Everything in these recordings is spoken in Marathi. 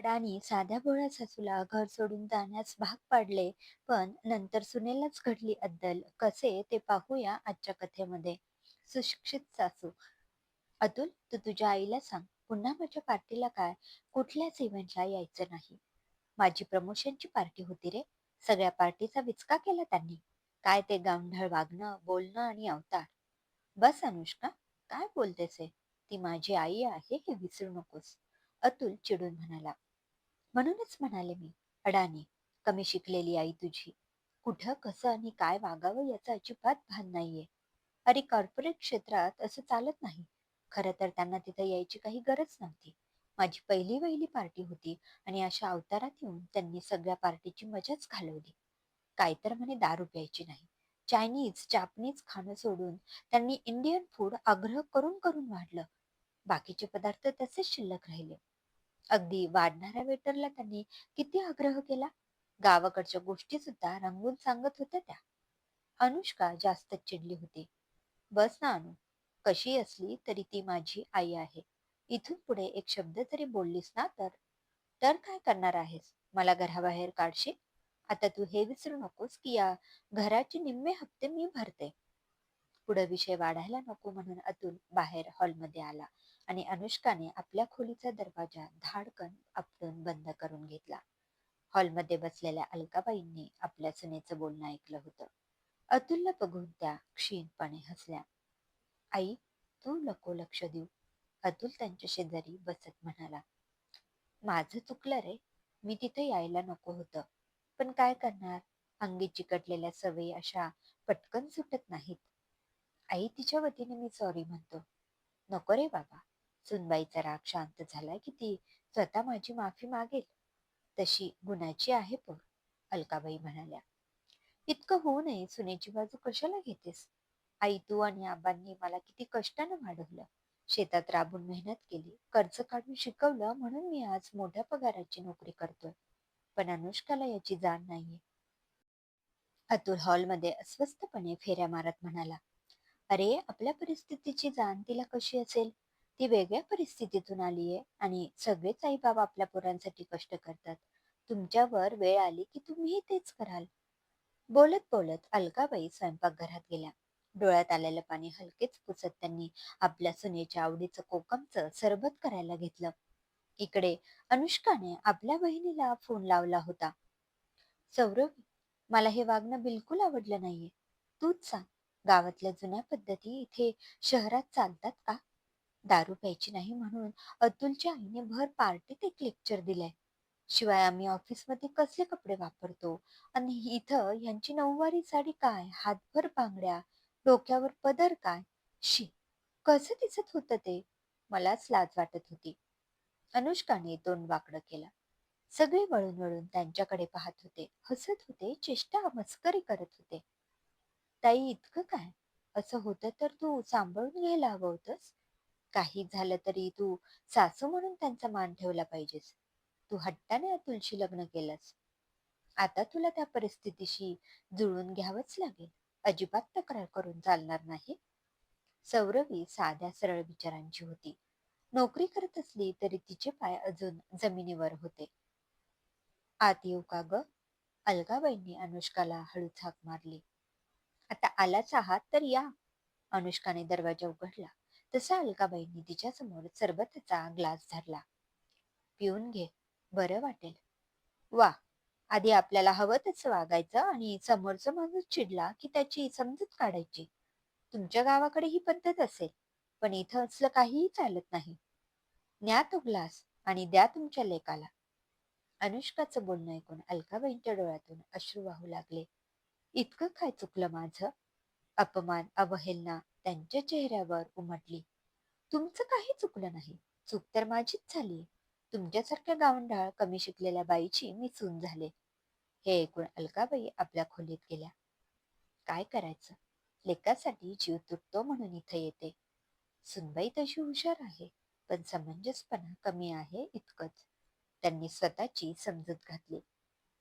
राणी साध्या भोळ्या सासूला घर सोडून जाण्यास भाग पाडले, पण नंतर सुनेलाच घडली अद्दल. कसे ते पाहूया आजच्या कथेमध्ये. सुशिक्षित सासू. अतुल, तू तुझ्या आईला सांग, पुन्हा माझ्या पार्टीला काय कुठल्याच इव्हेंटला यायचं नाही. माझी प्रमोशनची पार्टी होती रे. सगळ्या पार्टीचा विचका केला त्यांनी. काय ते गावंढळ वागणं, बोलणं आणि अवतार. बस अनुष्का, काय बोलतेस हे? ती माझी आई आहे हे विसरू नकोस, अतुल चिडून म्हणाला. म्हणूनच म्हणाले मी, अडाणी, कमी शिकलेली आई तुझी. कुठं कसं आणि काय वागावं याचं अजिबात भान नाहीये. अरे कॉर्पोरेट क्षेत्रात असं चालत नाही. खरं तर त्यांना तिथं यायची काही गरज नव्हती. माझी पहिली वहिली पार्टी होती आणि अशा अवतारात येऊन त्यांनी सगळ्या पार्टीची मजाच घालवली. काय तर म्हणे दारू प्यायची नाही. चायनीज जापनीज खाणं सोडून त्यांनी इंडियन फूड आग्रह करून करून वाढलं. बाकीचे पदार्थ तसेच शिल्लक राहिले. अगदी वाढणाऱ्या वेटरला त्यांनी किती आग्रह केला. गावाकडच्या गोष्टी सुद्धा रंगून सांगत होत्या त्या. अनुष्का जास्तच चिडली होती. बस ना अनु, कशी असली तरी ती माझी आई आहे. इथून पुढे एक शब्द जरी बोललीस ना तर काय करणार आहेस? मला घराबाहेर काढशील? आता तू हे विसरू नकोस की या घराचे निम्मे हप्ते मी भरते. पुढे विषय वाढायला नको म्हणून अतुल बाहेर हॉलमध्ये आला आणि अनुष्काने आपल्या खोलीचा दरवाजा धाडकन आपटून बंद करून घेतला. हॉलमध्ये बसलेल्या अलकाबाईंनी आपल्या सुनेचं बोलणं ऐकलं होतं. अतुलला बघून त्या क्षीणपणे हसल्या. आई, तू नको लक्ष देऊ, अतुल त्यांच्या शेजारी बसत म्हणाला. माझं चुकलं रे, मी तिथे यायला नको होतं. पण काय करणार, अंगी चिकटलेल्या सवयी अशा पटकन सुटत नाहीत. आई, तिच्या वतीने मी सॉरी म्हणतो. नको रे बाबा, सुनबाईचा राग शांत झालाय की ती स्वतः माझी माफी मागेल. तशी गुणाची आहे पोर, अलकाबाई म्हणाल्या. इतकं होऊ नये, सुनेची बाजू कशाला घेतेस? आई, तू आणि आबांनी मला किती कष्टानं वाढवलं. शेतात राबून मेहनत केली, कर्ज काढून शिकवलं म्हणून मी आज मोठ्या पगाराची नोकरी करतोय. पण अनुष्काला याची जाण नाहीये. अतुल हॉलमध्ये अस्वस्थपणे फेऱ्या मारत म्हणाला. अरे, आपल्या परिस्थितीची जाण तिला कशी असेल? ती वेगळ्या परिस्थितीतून आलीये आणि सगळेच आई बाबा आपल्या पोरांसाठी कष्ट करतात. तुमच्यावर वेळ आली की तुम्हीही तेच कराल. बोलत बोलत अलकाबाई स्वयंपाकघरात गेल्या. डोळ्यात आलेलं पाणी हलकेच पुसत त्यांनी आपल्या सुनेच्या आवडीचं कोकमचं सरबत करायला घेतलं. इकडे अनुष्काने आपल्या बहिणीला फोन लावला होता. सौरभ, मला हे वागणं बिलकुल आवडलं नाहीये. तूच सांग, गावातल्या जुन्या पद्धती इथे शहरात चालतात का? दारू प्यायची नाही म्हणून अतुलच्या आईने भर पार्टीत एक लेक्चर दिलंय. शिवाय आम्ही ऑफिसमध्ये कसले कपडे वापरतो आणि इथं यांची नऊवारी साडी काय, हातभर बांगड्या, डोक्यावर पदर काय. शी, कसं दिसत होतं ते. मलाच लाज वाटत होती. अनुष्काने तोंड वाकडं केलं. सगळे वळून वळून त्यांच्याकडे पाहत होते, हसत होते, चेष्टा मस्करी करत होते. ताई, इतकं काय? असं होतं तर तू सांभाळून घ्यायला हवं होतंस. काही झालं तरी तू सासू म्हणून त्यांचा मान ठेवला पाहिजेस. तू हट्टाने अतुलशी लग्न केलंस. आता तुला त्या परिस्थितीशी जुळून घ्यावंच लागेल. अजिबात तक्रार करून चालणार नाही. सौरवी साध्या सरळ विचारांची होती. नोकरी करत असली तरी तिचे पाय अजून जमिनीवर होते. आत येऊ का ग? अलकाबाईंनी अनुष्काला हळूच हाक मारली. आता आलाच आहात तर या. अनुष्काने दरवाजा उघडला तसा अलकाबाईंनी तिच्या समोर सरबताचा ग्लास धरला. पिऊन घे, बरं वाटेल. वा, आधी आपल्याला हवं तसं वागायचं आणि समोरचा माणूस चिडला की त्याची समजूत काढायची. तुमच्या गावाकडे ही पद्धत असेल, पण इथं असलं काहीही चालत नाही. न्या तो ग्लास आणि द्या तुमच्या लेकाला. अनुष्काचं बोलणं ऐकून अलकाबाईंच्या डोळ्यातून अश्रू वाहू लागले. इतकं काय चुकलं माझं? अपमान, अवहेलना त्यांच्या चेहऱ्यावर उमटली. तुमचं काही चुकलं नाही. चूक तर माझीच झाली. तुमच्यासारख्या गावंढाळ कमी शिकलेल्या बाईची मी सून झाले. हे ऐकून अलकाबाई आपल्या खोलीत गेल्या. काय करायचं? लेकासाठी जीव तुटतो म्हणून इथं येते. सुनबाई तशी हुशार आहे, पण समंजसपणा कमी आहे इतकंच. त्यांनी स्वतःची समजूत घातली.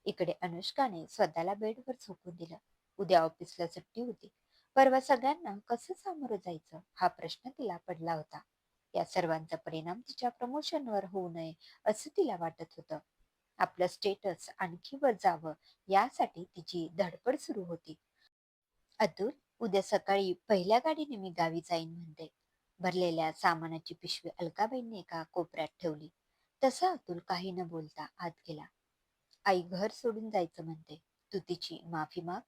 इकडे अनुष्काने स्वतःला बेडवर झोपून दिलं. उद्या ऑफिसला सुट्टी होती. परवा सगळ्यांना कसं सामोरं जायचं हा प्रश्न तिला पडला होता. या सर्वांचा परिणाम तिच्या प्रमोशनवर होऊ नये असं तिला वाटत होतं. आपलं स्टेटस आणखी वर जावं यासाठी तिची धडपड सुरू होती. अतुल, उद्या सकाळी पहिल्या गाडीने मी गावी जाईन म्हणते. भरलेल्या सामानाची पिशवी अलकाबाईंनी एका कोपऱ्यात ठेवली. तसा अतुल काही न बोलता आत गेला. आई घर सोडून जायचं म्हणते, तू तिची माफी माग.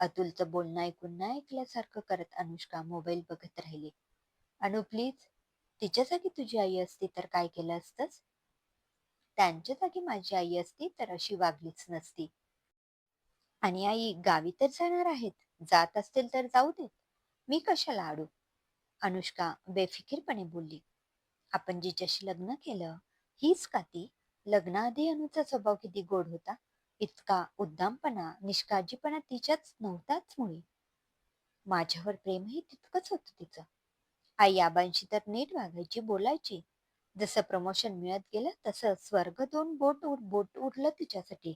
अतुलचं बोलणं ऐकून न ऐकल्यासारखं करत अनुष्का मोबाईल बघत राहिली. अनु प्लीज, तिच्या जागी तुझी आई असती तर काय केलं असतंस? त्यांच्या जागी माझी आई असती तर अशी वागलीच नसती. आणि आई गावी तर जाणार आहेत, जात असतील तर जाऊ देत, मी कशाला अडू? अनुष्का बेफिकीरपणे बोलली. आपण जिच्याशी लग्न केलं, हीच का ती? लग्नाआधी अनुचा स्वभाव किती गोड होता. इतका उद्दामपणा, निष्काळजीपणा तिच्याच नव्हताच मुळी. माझ्यावर प्रेमही तितकंच होतं तिचं. आई आबांशी तर नीट वागायची, बोलायची. जसं प्रमोशन मिळत गेलं तसं स्वर्ग दोन बोट उरलं तिच्यासाठी.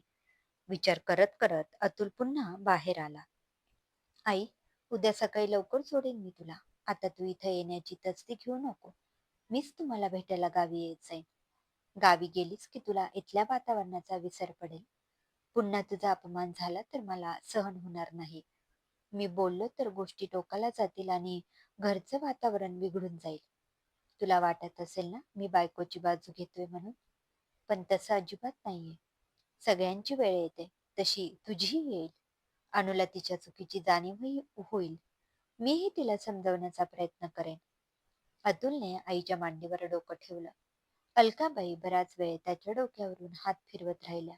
विचार करत करत अतुल पुन्हा बाहेर आला. आई, उद्या सकाळी लवकर सोडेन मी तुला. आता तू इथं येण्याची तसदी घेऊ नको. मीच तुम्हाला भेटायला गावी येत जाईन. गावी गेलीस की तुला इथल्या वातावरणाचा विसर पडेल. पुन्हा तुझा अपमान झाला तर मला सहन होणार नाही. मी बोललो तर गोष्टी टोकाला जातील आणि घरचं वातावरण बिघडून जाईल. तुला वाटत असेल ना मी बायकोची बाजू घेतोय म्हणून, पण तसं अजिबात नाहीये. सगळ्यांची वेळ येते, तशी तुझीही येईल. अनुला तिच्या चुकीची जाणीवही होईल. मीही तिला समजवण्याचा प्रयत्न करेन. अतुलने आईच्या मांडीवर डोकं ठेवलं. अलकाबाई बराच वेळ त्याच्या डोक्यावरून हात फिरवत राहिल्या.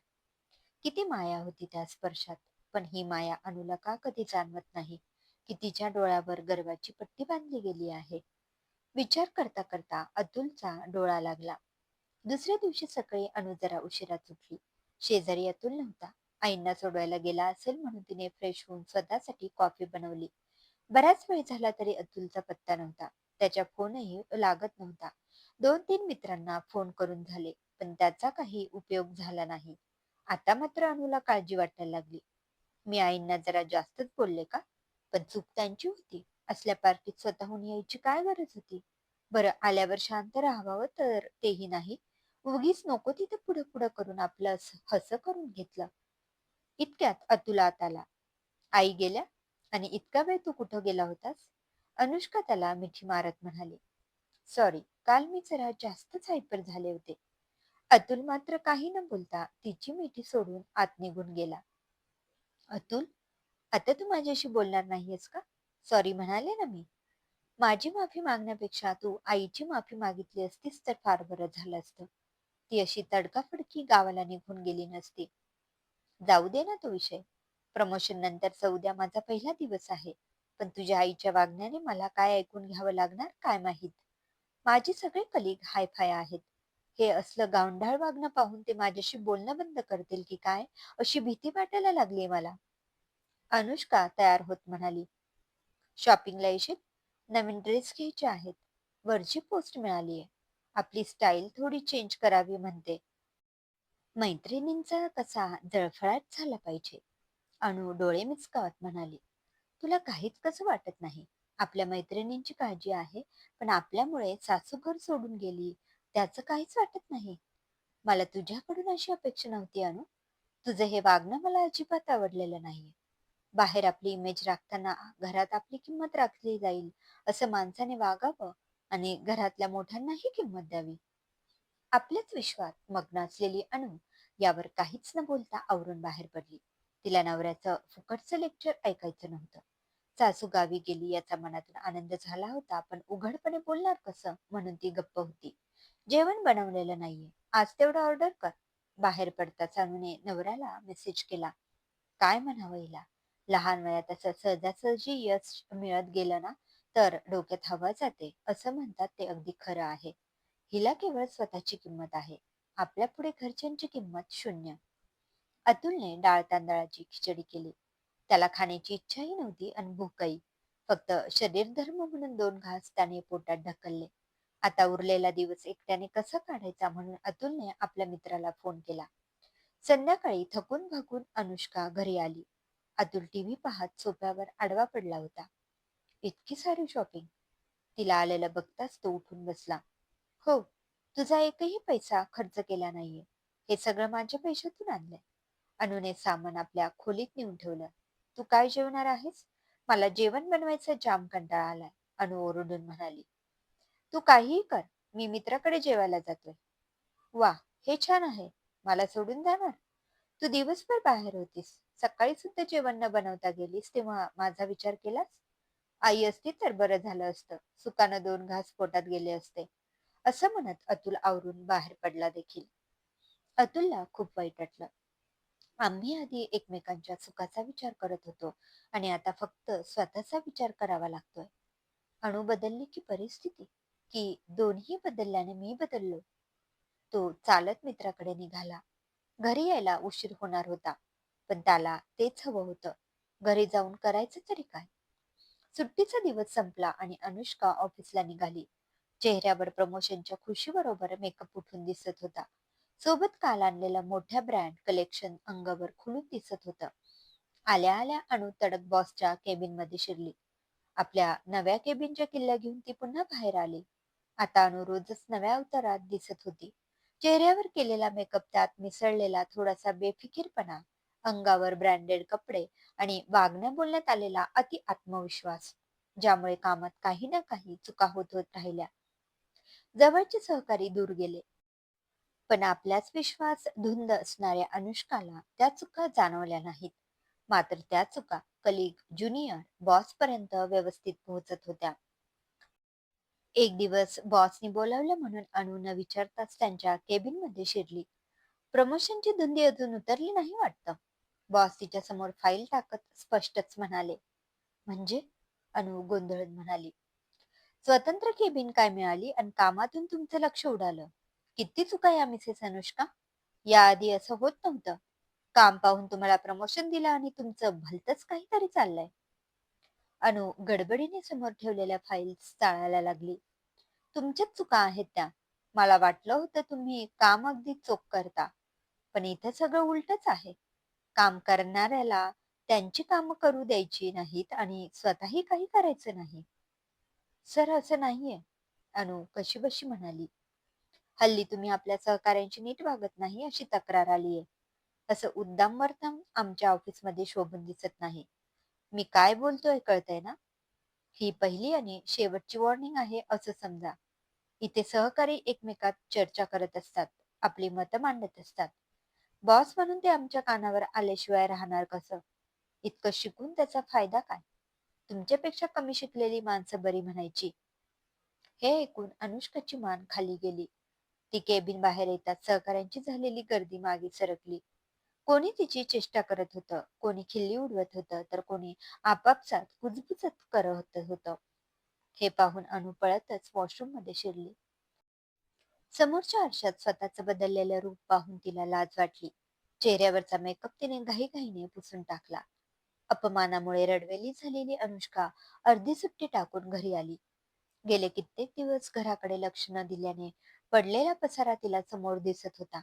किती माया होती त्या स्पर्शात. पण ही माया अनुला का कधी जाणवत नाही की तिच्या डोळ्यावर गर्वाची पट्टी बांधली गेली आहे. विचार करता करता अतुलचा डोळा लागला. दुसऱ्या दिवशी सकाळी अनु जरा उशिराच उठली. शेजारी अतुल नव्हता. आईंना सोडवायला गेला असेल म्हणून तिने फ्रेश होऊन स्वतःसाठी कॉफी बनवली. बराच वेळ झाला तरी अतुलचा पत्ता नव्हता. त्याच्या फोनही लागत नव्हता. 2-3 मित्रांना फोन करून झाले, पण त्याचा काही उपयोग झाला नाही. आता मात्र अनुला काळजी वाटायला लागली. मी आईंना जरा जास्तच बोलले का? पण चूक त्यांची होती. असल्या पार्टीत स्वतःहून यायची काय गरज होती? बरं, आल्यावर शांत राहावं तर तेही नाही. उगीच नको तिथे पुढं पुढं करून आपलं हसं करून घेतलं. इतक्यात अतुल आत आला. आई गेल्या? आणि इतका वेळ तू कुठं गेला होतास? अनुष्का त्याला मिठी मारत म्हणाली. सॉरी, काल मी जरा जास्तच हायपर झाले होते. अतुल मात्र काही न बोलता तिची मिठी सोडून आत निघून गेला. अतुल, आता तू माझ्याशी बोलणार नाहीयेस का? सॉरी म्हणाले ना मी. माझी माफी मागण्यापेक्षा तू आईची माफी मागितली असतीस तर फार बरं झालं असतं. ती अशी तडकाफडकी गावाला निघून गेली नसती. जाऊ दे ना तो विषय. प्रमोशन नंतरचा उद्या माझा पहिला दिवस आहे. पण तुझ्या आईच्या वागण्याने मला काय ऐकून घ्यावं लागणार काय माहीत. माझे सगळे कलिग हायफाय आहेत. हे असलं गावंढाळ वागणं पाहून ते माझ्याशी बोलणं बंद करतील की काय अशी भीती वाटायला लागली मला. अनुष्का तयार होत म्हणाली. शॉपिंगला येशील? नवीन ड्रेस घ्यायचे आहेत. वरची पोस्ट मिळालीये. आपली स्टाईल थोडी चेंज करावी म्हणते. मैत्रिणींचा कसा जळफळाट झाला पाहिजे. अनु डोळे मिचकावत म्हणाली. तुला काहीच कसं वाटत नाही. आपल्या मैत्रिणींची काळजी आहे, पण आपल्यामुळे सासू घर सोडून गेली त्याचं काहीच वाटत नाही. मला तुझ्याकडून अशी अपेक्षा नव्हती अनु. तुझं हे वागणं मला अजिबात आवडलेलं नाहीये. बाहेर आपली इमेज राखताना घरात आपली किंमत राखली जाईल असं माणसाने वागावं आणि घरातल्या मोठ्यांनाही किंमत द्यावी. आपल्याच विश्वात मग्न असलेली अनु यावर काहीच न बोलता आवरून बाहेर पडली. तिला नवऱ्याचं फुकटचं लेक्चर ऐकायचं नव्हतं. सासू गावी गेली याचा मनातून आनंद झाला होता, पण उघडपणे बोलणार कसं म्हणून ती गप्प होती. जेवण बनवलेलं नाहीये, आज तेवढं ऑर्डर कर. बाहेर पडताच अनुने नवऱ्याला मेसेज केला. काय म्हणावं हिला. लहान वयात असं सहजासहजी यश मिळत गेलं ना तर डोक्यात हवा जाते असं म्हणतात ते अगदी खरं आहे. हिला केवळ स्वतःची किंमत आहे. आपल्या पुढे घरच्यांची किंमत शून्य. अतुलने डाळ तांदळाची खिचडी केली. त्याला खाण्याची इच्छाही नव्हती आणि भूकही. फक्त शरीर धर्म म्हणून 2 घास त्याने पोटात ढकलले. आता उरलेला दिवस एकट्याने कसा काढायचा म्हणून अतुलने आपल्या मित्राला फोन केला. संध्याकाळी थकून भागून अनुष्का घरी आली. अतुल टीव्ही पाहत सोफ्यावर आडवा पडला होता. इतकी सारी शॉपिंग. तिला आलेलं बघताच तो उठून बसला. हो, तुझा एकही पैसा खर्च केला नाहीये. हे सगळं माझ्या पैशातून आणलंय. अनुने सामान आपल्या खोलीत नेऊन ठेवलं. तू काय जेवणार आहेस? मला जेवण बनवायचा जाम कंटाळा आलाय, अनु ओरडून म्हणाली. तू काहीही कर, मी मित्राकडे जेवायला जातोय. वा, हे छान आहे. मला सोडून जाणार? तू दिवसभर बाहेर होतीस. सकाळी सुद्धा जेवण न बनवता गेलीस तेव्हा माझा विचार केलास? आई असती तर बरं झालं असतं. सुकानं 2 घास पोटात गेले असते. असं म्हणत अतुल आवरून बाहेर पडला देखील. अतुलला खूप वाईट वाटलं. आम्ही आधी एकमेकांच्या सुखाचा विचार करत होतो आणि आता फक्त स्वतःचा विचार करावा लागतोय. अणु बदलली की परिस्थिती, की दोन्ही बदलल्याने मी बदललो. तो चालत मित्राकडे निघाला. घरी यायला उशीर होणार होता, पण त्याला तेच हवं होतं. घरी जाऊन करायचं तरी काय? सुट्टीचा दिवस संपला आणि अनुष्का ऑफिसला निघाली. चेहऱ्यावर प्रमोशनच्या खुशीबरोबर मेकअप उठून दिसत होता. सोबत काल आणलेलं मोठ्या ब्रँड कलेक्शन अंगावर खुलून दिसत होतं. आल्या आल्या अनु तडक बॉसच्या केबिन मध्ये शिरली. आपल्या नव्या केबिनच्या किल्ल्या घेऊन ती पुन्हा बाहेर आली. आता अनु रोजच नव्या अवतारात दिसत होती. चेहऱ्यावर केलेला मेकअप, त्यात मिसळलेला थोडासा बेफिकीरपणा, अंगावर ब्रँडेड कपडे आणि वागण्या बोलण्यात आलेला अति आत्मविश्वास, ज्यामुळे कामात काही ना काही चुका होत होत राहिल्या. जवळचे सहकारी दूर गेले, पण आपल्याच विश्वास धुंद असणाऱ्या अनुष्काला त्या चुका जाणवल्या नाहीत. मात्र त्या चुका कलिग, ज्युनियर, बॉस पर्यंत व्यवस्थित पोहोचत होत्या. एक दिवस बॉसनी बोलावलं म्हणून अनु न विचारताच त्यांच्या केबिन मध्ये शिरली. प्रमोशनची धुंदी अजून उतरली नाही वाटतं. बॉस तिच्या समोर फाईल टाकत स्पष्टच म्हणाले. म्हणजे? अनु गोंधळून म्हणाली. स्वतंत्र केबिन काय मिळाली आणि कामातून तुमचं लक्ष उडालं. किती चुका या मिसेस अनुष्का. याआधी असं होत नव्हतं. काम पाहून तुम्हाला प्रमोशन दिलं आणि तुमचं भलतंच काहीतरी चाललंय. अनु गडबडीने समोर ठेवलेल्या फाईल्स चाळायला लागली. तुमच्याच चुका आहेत त्या. मला वाटलं होतं तुम्ही काम अगदी चोख करता, पण इथं सगळं उलटच आहे. काम करणाऱ्याला त्यांची कामं करू द्यायची नाहीत आणि स्वतःही काही करायचं नाही. सर, असं नाहीये, अनु कशीबशी म्हणाली. हल्ली तुम्ही आपल्या सहकाऱ्यांची नीट वागत नाही अशी तक्रार आलीये. असं उद्दाम वर्तन आमच्या ऑफिसमध्ये शोभून दिसत नाही. मी काय बोलतोय कळतंय ना? ही पहिली आणि शेवटची वॉर्निंग आहे असं समजा. इथे सहकारी एकमेकात चर्चा करत असतात, आपली मतं मांडत असतात. बॉस म्हणून ते आमच्या कानावर आल्याशिवाय राहणार कसं? इतकं शिकून त्याचा फायदा काय? तुमच्यापेक्षा कमी शिकलेली माणसं बरी म्हणायची. हे ऐकून अनुष्काची मान खाली गेली. ती केबिन बाहेर येतात सहकाऱ्यांची झालेली गर्दी मागे सरकली. कोणी तिची चेष्टा करत होतं, कोणी खिल्ली उडवत होतं, तर कोणी आपापसात कुजबुजत करत होतं. हे पाहून अनु पळतच वॉशरूम मध्ये शिरली. समोरच्या आरशात स्वतःचं बदललेलं रूप पाहून तिला लाज वाटली. चेहऱ्यावरचा मेकअप तिने घाईघाईने पुसून टाकला. अपमानामुळे रडवेली झालेली अनुष्का अर्धी सुट्टी टाकून घरी आली. गेले कित्येक दिवस घराकडे लक्ष न दिल्याने पडलेला पसारा तिला समोर दिसत होता.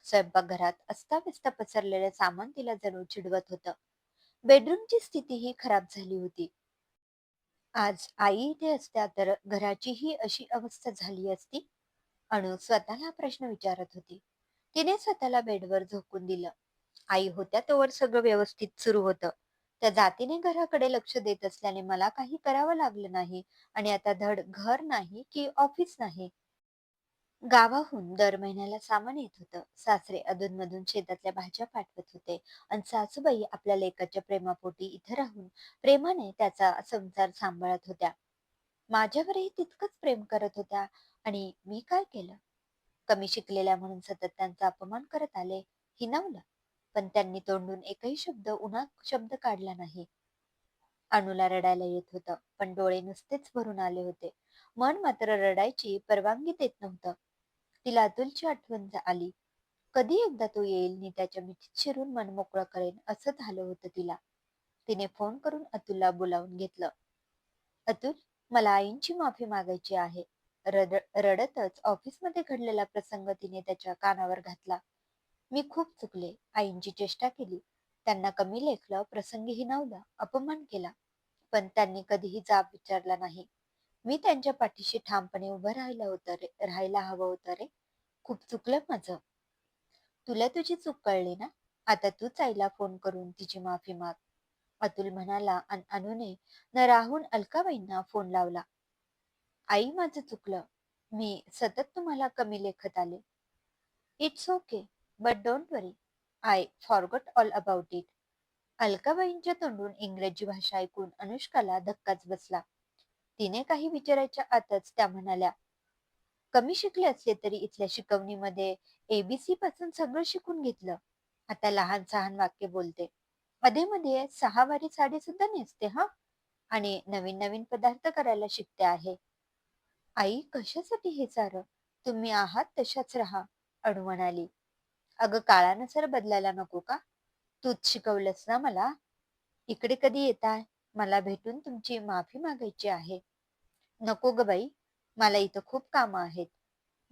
स्वयंपाकघरात अस्ताव्यस्त पसरलेले सामान तिला जणू चिडवत होतं. बेडरूमची स्थितीही खराब झाली होती. आज आई इथे असत्या तर घराचीही अशी अवस्था झाली असती. अनु स्वतःला प्रश्न विचारत होती. तिने स्वतःला बेडवर झोकून दिलं. आई होत्या तोवर सगळं व्यवस्थित सुरू होतं. त्या जातीने घराकडे लक्ष देत असल्याने मला काही करावं लागलं नाही आणि आता धड घर नाही की ऑफिस नाही. गावाहून दर महिन्याला सामान येत होतं. सासरे अधूनमधून शेतातल्या भाज्या पाठवत होते आणि सासूबाई आपल्या लेकाच्या प्रेमापोटी इथं राहून प्रेमाने त्याचा संसार सांभाळत होत्या. माझ्यावरही तितकंच प्रेम करत होत्या आणि मी काय केलं? कमी शिकलेल्या म्हणून सतत त्यांचा अपमान करत आले, हिणवलं. पण त्यांनी तोंडून एकही शब्द उन्हा शब्द काढला नाही. अनुला रडायला येत होतं, पण डोळे नुसतेच भरून आले होते. मन मात्र रडायची परवानगी देत नव्हतं. तिला अतुलची आठवण आली. कधी एकदा तो येईल नि त्याच्या मिठीत शिरून मन मोकळं करेन असं झालं होतं तिला. तिने फोन करून अतुलला बोलावून घेतलं. अतुल, मला आईंची माफी मागायची आहे. रडतच ऑफिसमध्ये घडलेला प्रसंग तिने त्याच्या कानावर घातला. मी खूप चुकले, आईंची चेष्टा केली, त्यांना कमी लेखलं, प्रसंगी हिणवलं, अपमान केला, पण त्यांनी कधीही जाब विचारला नाही. मी त्यांच्या पाठीशी ठामपणे उभं राहायला हवं होतं रे. खूप चुकलं माझं. तुला तुझी चूक कळली ना? आता तूच आईला फोन करून तिची माफी माग. अतुल म्हणाला आणि अनुने न राहून अलकाबाईंना फोन लावला. आई माझं चुकलं. मी सतत तुम्हाला कमी लेखत आले. It's okay. But don't worry. I forgot all about it. अलकाबाईंच्या तोंडून इंग्रजी भाषा ऐकून अनुष्काला धक्काच बसला. तिने काही विचारायच्या आतच त्या म्हणाल्या, कमी शिकले असले तरी इथल्या शिकवणीमध्ये एबीसी पासून सगळं शिकून घेतलं. आता लहान सहान वाक्य बोलते. मध्ये मध्ये सहावारी साडी सुद्धा नेसते हा. आणि नवीन नवीन पदार्थ करायला शिकते आहे. आई कशासाठी हे सारं? तुम्ही आहात तशाच राहा, अणू म्हणाली. अगं काळानुसार बदलायला नको का? तूच शिकवलंस ना मला. इकडे कधी येताय? मला भेटून तुमची माफी मागायची आहे. नको ग बाई, मला इथं खूप कामं आहेत.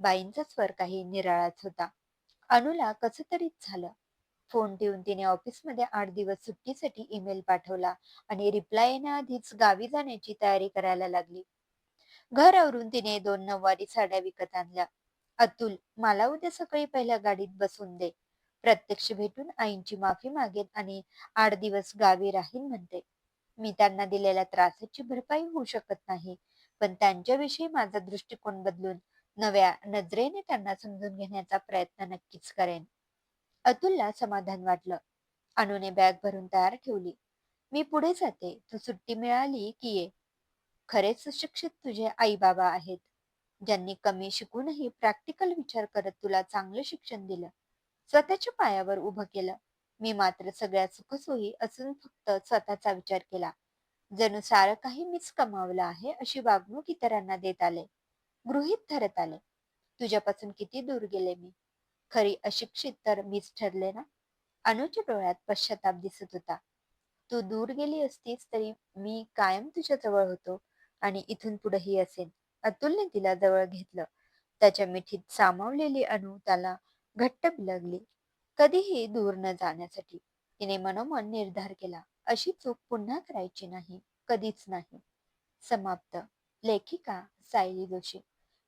बाईंचा स्वर काही निराळाच होता. अनुला कसं तरीच झालं. फोन ठेवून तिने ऑफिसमध्ये 8 दिवस सुट्टीसाठी ईमेल पाठवला आणि रिप्लाय येण्याआधीच गावी जाण्याची तयारी करायला लागली. घर आवरून तिने 2 नऊवारी साड्या विकत आणल्या. अतुल, मला उद्या सकाळी पहिल्या गाडीत बसून दे. प्रत्यक्ष भेटून आईंची माफी मागेन आणि 8 दिवस गावी राहीन म्हणते. मी त्यांना दिलेल्या त्रासाची भरपाई होऊ शकत नाही, पण त्यांच्याविषयी माझा दृष्टिकोन बदलून नव्या नजरेने त्यांना समजून घेण्याचा प्रयत्न नक्कीच करेन. अतुलला समाधान वाटलं. अनुने बॅग भरून तयार ठेवली. मी पुढे जाते. तू सुट्टी मिळाली की ये. खरे सुशिक्षित तुझे आई बाबा आहेत, ज्यांनी कमी शिकूनही प्रॅक्टिकल विचार करत तुला चांगलं शिक्षण दिलं, स्वतःच्या पायावर उभं केलं. मी मात्र सगळ्या सुखसोयी असून फक्त स्वतःचा विचार केला. जणू सारं काही मीच कमावलं आहे अशी वागणूक इतरांना देत आले, गृहीत धरत आले. तुझ्यापासून किती दूर गेले मी. खरी अशिक्षित तर मीच ठरले ना. अनुच्या डोळ्यात पश्चाताप दिसत होता. तू दूर गेली असतीस तरी मी कायम तुझ्या जवळ होतो आणि इथून पुढेही असेन. अतुलने तिला जवळ घेतलं. त्याच्या मिठीत सामावलेली अनु त्याला घट्ट बिलगली. कधीही दूर न जाण्यासाठी तिने मनोमन निर्धार केला. अशी चूक पुन्हा करायची नाही. कधीच नाही. समाप्त. लेखिका सायली जोशी.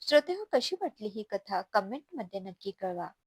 श्रोते हो, कशी वाटली ही कथा कमेंट मध्ये नक्की कळवा.